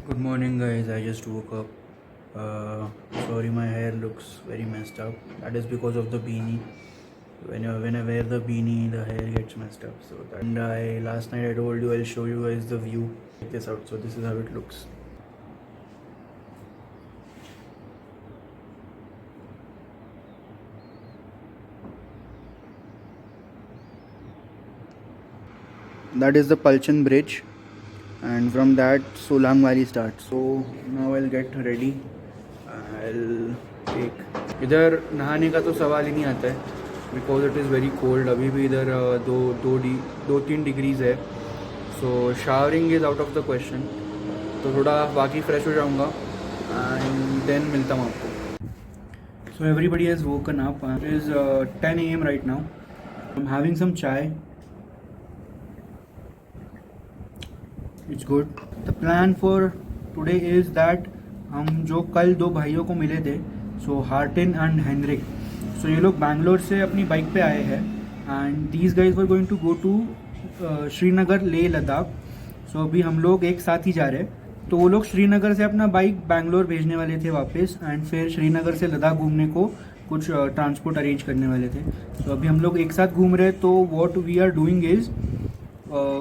Good morning, guys. I just woke up. Sorry, my hair looks very messed up. That is because of the beanie. When I wear the beanie, the hair gets messed up. So that. And I last night I told you I'll show you guys the view. Check this out. So this is how it looks. That is the Palchan Bridge, and from that Solang Valley starts. So now I'll get ready. I'll take. इधर नहाने का तो सवाल ही नहीं आता है because it is very cold. अभी भी इधर दो तीन डिग्रीज है. So showering is out of the question. तो थोड़ा बाकी फ्रेश हो जाऊँगा एंड देन मिलता हूँ आपको. So everybody has woken up. It is 10 AM right now. I am having some chai. It's good. The plan for today is that हम जो कल दो भाइयों को मिले थे, सो हार्टिन एंड हेनरिक, सो ये लोग बैंगलोर से अपनी बाइक पे आए हैं and these guys were going to go to Srinagar Leh Ladakh. So अभी हम लोग एक साथ ही जा रहे हैं. तो वो लोग श्रीनगर से अपना बाइक बैंगलोर भेजने वाले थे वापस एंड फिर श्रीनगर से लद्दाख घूमने को कुछ ट्रांसपोर्ट अरेंज करने वाले थे. तो अभी हम लोग एक साथ घूम रहे हैं. तो what we are doing is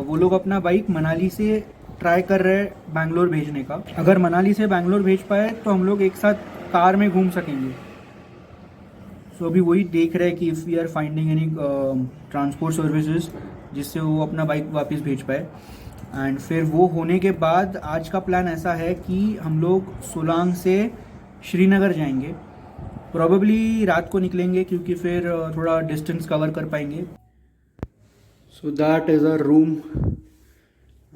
वो लोग अपना बाइक मनाली से ट्राई कर रहे हैं बैंगलोर भेजने का. अगर मनाली से बैंगलोर भेज पाए तो हम लोग एक साथ कार में घूम सकेंगे. सो अभी वही देख रहे हैं कि if we are finding any transport services जिससे वो अपना बाइक वापस भेज पाए. एंड फिर वो होने के बाद आज का प्लान ऐसा है कि हम लोग सोलांग से श्रीनगर जाएंगे. प्रॉबेबली रात को निकलेंगे क्योंकि फिर थोड़ा डिस्टेंस कवर कर पाएंगे. So that is a room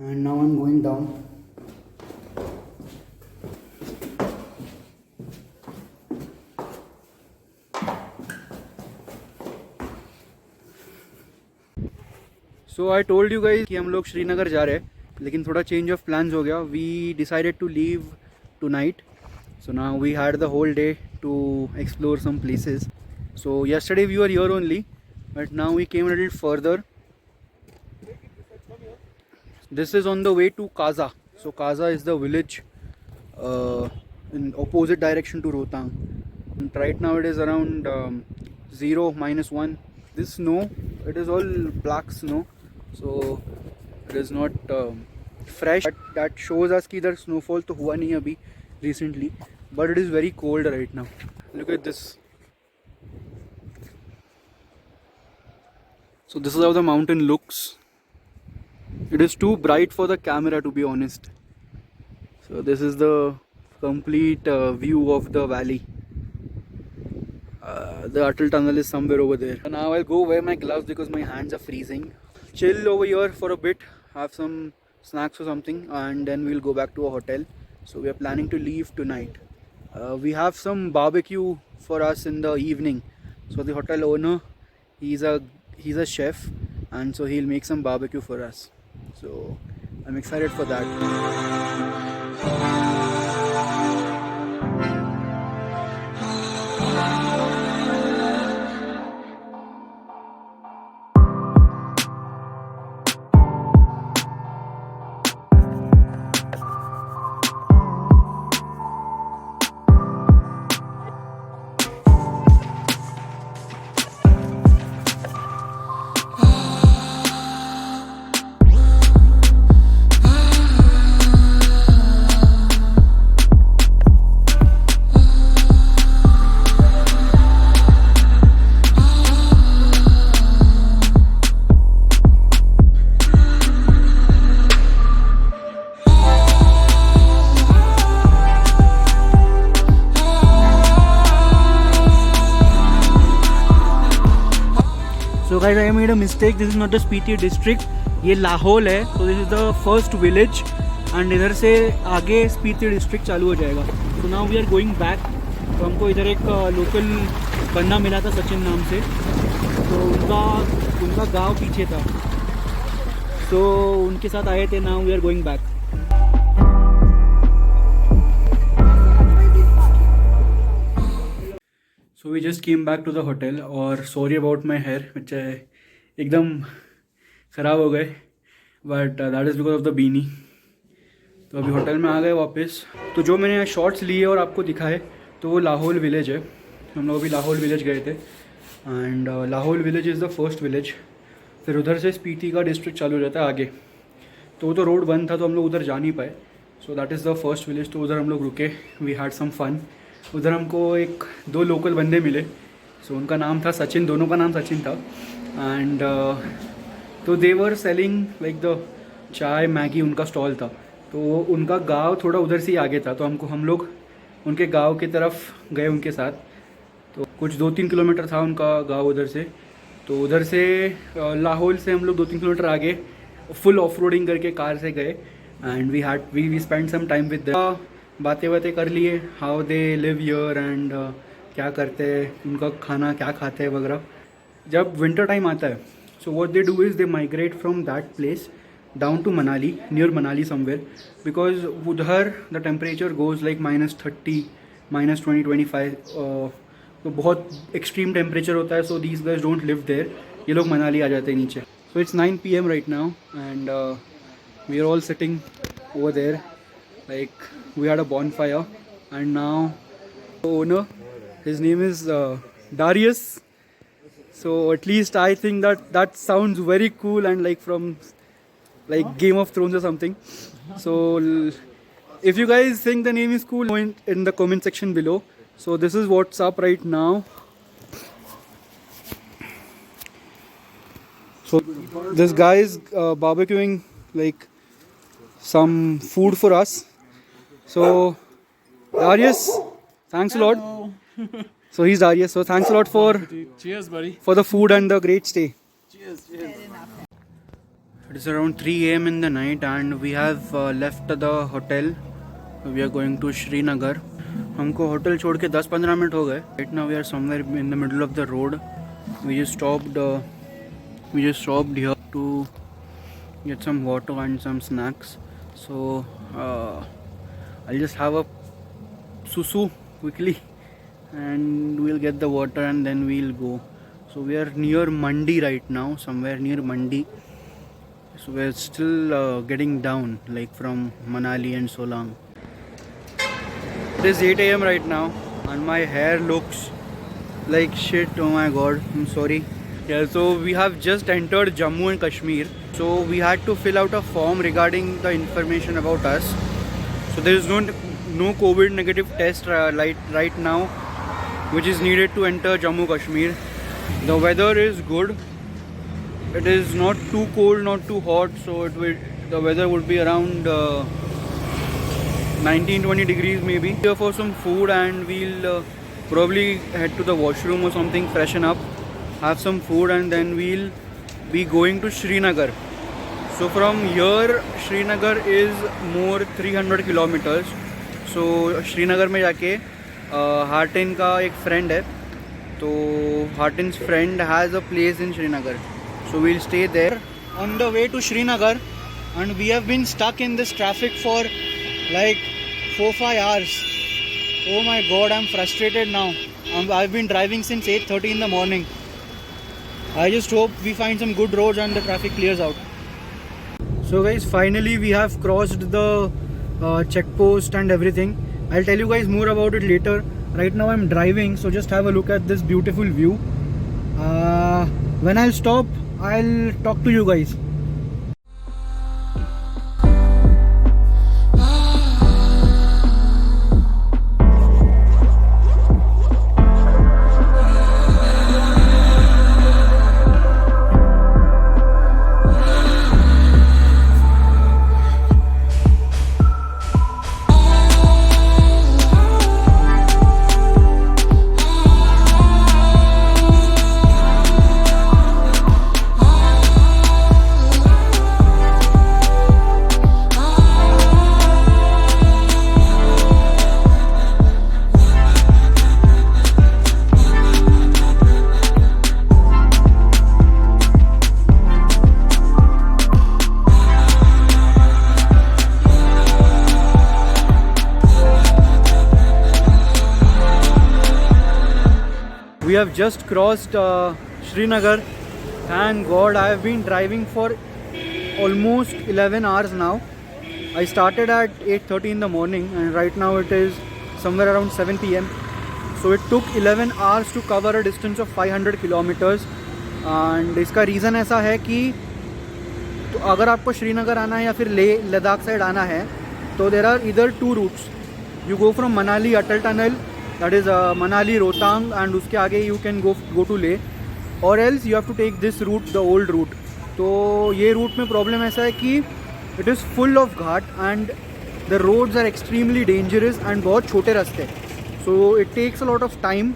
and now I'm going down. So I told you guys कि हम लोग श्रीनगर जा रहे हैं, लेकिन थोड़ा चेंज ऑफ प्लान्स हो गया. We decided to leave tonight. So now we had the whole day to explore some places. So yesterday we were here only, but now we came a little further. This is on the way to Kaza. So Kaza is the village in opposite direction to Rohtang. And right now it is around 0 -1. This snow, it is all black snow. So it is not fresh. That shows us कि इधर snowfall तो हुआ नहीं अभी recently. But it is very cold right now. Look at this. So this is how the mountain looks. It is too bright for the camera, to be honest. So this is the complete view of the valley. The Atal tunnel is somewhere over there. So now I'll go wear my gloves because my hands are freezing. Chill over here for a bit, have some snacks or something, and then we'll go back to a hotel. So we are planning to leave tonight. We have some barbecue for us in the evening. So the hotel owner, he's a chef, and so he'll make some barbecue for us. So I'm excited for that. So guys, I made a mistake. This is not the Spiti district. ये लाहौल है. So this is the first village, and इधर से आगे Spiti district चालू हो जाएगा. So now we are going back. तो हमको इधर एक लोकल बंदा मिला था सचिन नाम से. तो उनका गांव पीछे था. So उनके साथ आए थे. Now we are going back. So we just came back to the hotel. और sorry about my hair, which एकदम ख़राब हो गए. But that is because of the beanie. तो अभी होटल में आ गए वापस। तो जो मैंने शॉर्ट्स लिए और आपको दिखाए तो वो लाहौल विलेज है। हम लोग अभी लाहौल विलेज गए थे and Lahaul village is the first village. फिर उधर से स्पीति का डिस्ट्रिक्ट चालू हो जाता है आगे। तो वो तो रोड बंद था तो हम लोग उधर जा नहीं पाए। So that is the first village. तो उधर हम लोग रुके, वी हैड सम फन। उधर हमको दो लोकल बंदे मिले। सो उनका नाम था सचिन, दोनों का नाम सचिन था। एंड तो दे वर सेलिंग लाइक द चाय मैगी, उनका स्टॉल था। तो उनका गांव थोड़ा उधर से ही आगे था, तो हम लोग उनके गांव की तरफ गए उनके साथ। तो कुछ 2-3 किलोमीटर था उनका गांव उधर से। तो उधर से लाहौल से हम लोग 2-3 किलोमीटर आगे फुल ऑफ रोडिंग करके कार से गए and we spend some time with बातें कर लिए, how they live here and क्या करते हैं, उनका खाना क्या खाते हैं वगैरह। जब विंटर टाइम आता है so what they do is they migrate from that place down to Manali, near Manali somewhere, because उधर द टेम्परेचर गोज़ लाइक -30, -20-25, तो बहुत एक्सट्रीम टेम्परेचर होता है। So these guys don't live there, ये लोग मनाली आ जाते हैं नीचे। So it's 9 PM right now and we are all sitting over there, like we had a bonfire and now the owner, his name is Darius. So at least I think that sounds very cool and like from like Game of Thrones or something. So if you guys think the name is cool, in the comment section below. So this is what's up right now. So this guy is barbecuing like some food for us. So Darius, thanks a lot. So he's Darius. So thanks a lot for Cheers, buddy. for the food and the great stay. Cheers, cheers. It is around 3 AM in the night and we have left the hotel. We are going to Srinagar. हमको hotel छोड़ के 10-15 minute हो गए. Right now we are somewhere in the middle of the road. We just stopped here to get some water and some snacks. So I'll just have a susu quickly and we'll get the water and then we'll go. So we are near Mandi right now, somewhere near Mandi. So we're still getting down like from Manali and Solang. It is 8 AM right now and my hair looks like shit. Oh my god, I'm sorry. Yeah, so we have just entered Jammu and Kashmir. So we had to fill out a form regarding the information about us. So there is no COVID negative test right now, which is needed to enter Jammu Kashmir. The weather is good. It is not too cold, not too hot. So the weather would be around 19-20 degrees maybe. Here for some food and we'll probably head to the washroom or something, freshen up, have some food and then we'll be going to Srinagar. So from here Srinagar is more 300 kilometers. So Srinagar में जाके हार्टिन का एक friend है, तो Hartin's friend has a place in Srinagar. So we'll stay there on the way to Srinagar and we have been stuck in this traffic for like 4-5 hours. Oh my god, I'm frustrated now. I've been driving since 8:30 in the morning. I just hope we find some good roads and the traffic clears out. So guys, finally we have crossed the checkpost and everything. I'll tell you guys more about it later. Right now I'm driving, so just have a look at this beautiful view. When I'll stop, I'll talk to you guys. We have just crossed Srinagar. Thank God, I have been driving for almost 11 hours now I started at 8:30 in the morning and right now it is somewhere around 7 p.m. So it took 11 hours to cover a distance of 500 kilometers. And इसका reason ऐसा है कि तो अगर आपको श्रीनगर आना है या फिर ले लद्दाख साइड आना है तो देर आर इधर 2 routes. You go from Manali Atal tunnel, that is Manali Rohtang, and उसके आगे you can go to Leh, और else you have to take this route, the old route. तो ये रूट में प्रॉब्लम ऐसा है कि it is full of ghat and the roads are extremely dangerous and बहुत छोटे रास्ते. So it takes a lot of time.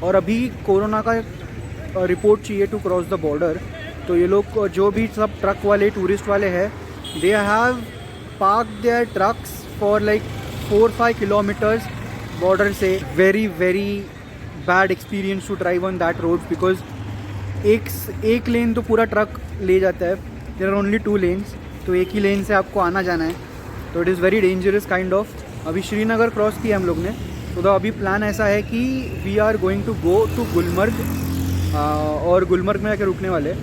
और अभी कोरोना का रिपोर्ट चाहिए टू क्रॉस द बॉर्डर. तो ये लोग जो भी सब ट्रक वाले टूरिस्ट वाले हैं, they have park there trucks for like 4-5 kilometres border से. Very very bad experience to drive on that road because एक लेन तो पूरा ट्रक ले जाता है. देयर आर ओनली 2 लेन्स, तो एक ही लेन से आपको आना जाना है. तो it is very dangerous kind of. अभी श्रीनगर क्रॉस किया हम लोग ने, तो अभी प्लान ऐसा है कि we are going to go to Gulmarg, और गुलमर्ग में जाकर रुकने वाले.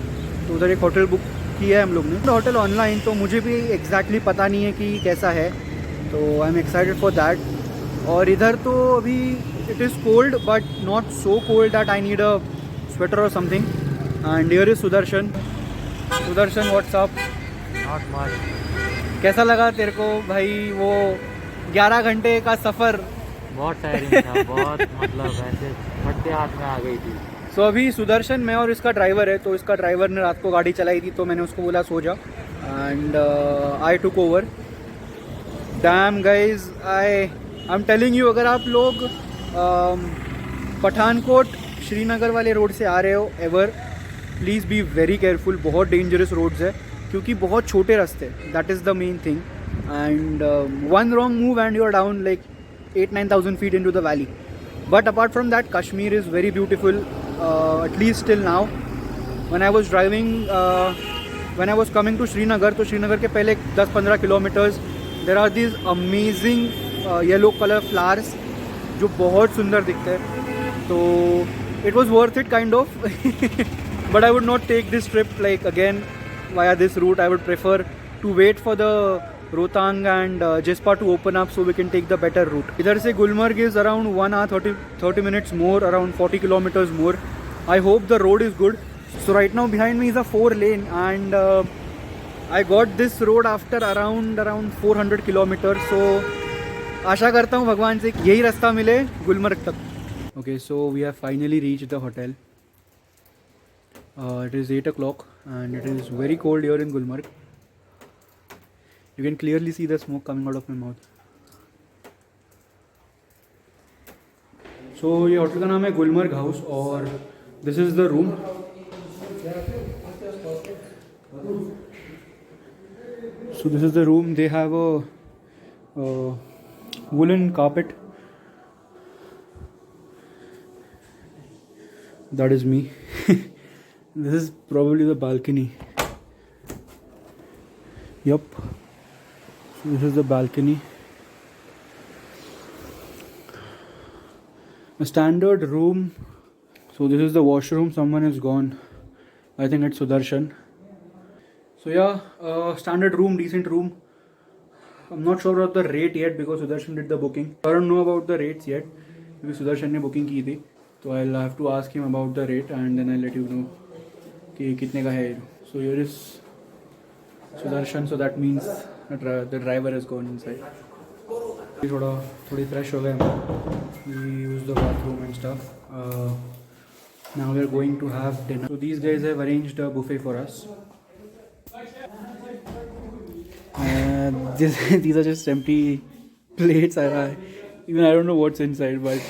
तो उधर एक होटल बुक किया है हम लोग ने. होटल ऑनलाइन, तो मुझे भी एग्जैक्टली पता नहीं है कि कैसा है, तो I am excited for that. और इधर तो अभी it is cold but not so cold that I need a sweater और something. And here is Sudarshan. Sudarshan, what's up? Not much. कैसा लगा तेरे को भाई वो 11 घंटे का सफ़र? बहुत टायरिंग था, बहुत मतलब ऐसे फटते हाथ में आ गई थी. सो अभी सुदर्शन, मैं और इसका ड्राइवर है. तो इसका ड्राइवर ने रात को गाड़ी चलाई थी, तो मैंने उसको बोला सो जा, and I took over. Dam guys, I am telling you, अगर आप लोग पठानकोट श्रीनगर वाले रोड से आ रहे हो ever, please be very careful. बहुत डेंजरस रोड्स है क्योंकि बहुत छोटे रास्ते, that is the main thing. And one wrong move and you are down like 8,000-9,000 feet into the valley. But apart from that, Kashmir is very beautiful, at least till now. When I was driving, when I was coming to Srinagar, तो श्रीनगर के पहले 10-15 kilometers there are these amazing yellow color flowers जो बहुत सुंदर दिखते हैं. तो it was worth it kind of. But I would not take this trip like again via this route. I would prefer to wait for the Rohtang and Jespa to open up so we can take the better route. इधर से Gulmarg is around 1 hour 30 minutes more, around 40 kilometers more. I hope the road is good. So right now behind me is a 4 lane and I got this road after around 400 kilometers. So आशा करता हूँ भगवान से यही रास्ता मिले गुलमर्ग तक. Okay, so we have finally reached the hotel. It is 8 o'clock and it is very cold here in Gulmarg. You can clearly see the smoke coming out of my mouth. So ये hotel का नाम है Gulmarg house और this is the room. So this is the room. They have a woolen carpet. That is me. This is probably the balcony. Yup. So this is the balcony. A standard room. So this is the washroom. Someone is gone. I think it's Sudarshan. So yeah, standard room, decent room. I'm not sure about the rate yet because Sudarshan did the booking. I don't know about the rates yet because Sudarshan ने booking की थी. So I'll have to ask him about the rate and then I'll let you know कि कितने का है. So here is Sudarshan. So that means the driver has gone inside. थोड़ी fresh हो गए हम. We use the bathroom and stuff. Now we are going to have dinner. So these guys have arranged a buffet for us. These are just empty plates. Even I don't know what's inside, but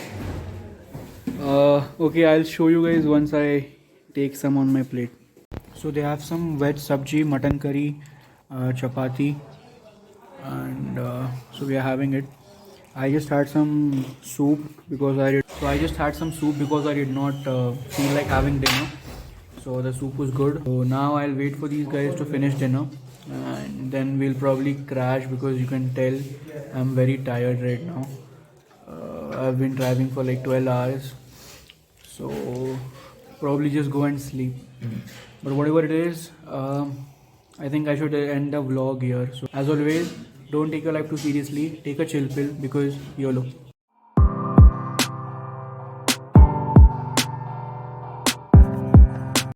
okay, I'll show you guys once I take some on my plate. So they have some veg sabji, mutton curry, chapati, and so we are having it. I just had some soup because I did not feel like having dinner. So the soup was good. So now I'll wait for these guys to finish dinner and then we'll probably crash because you can tell I'm very tired right now. I've been driving for like 12 hours. So probably just go and sleep. But whatever it is, I think I should end the vlog here. So as always, Don't take your life too seriously. Take a chill pill because YOLO.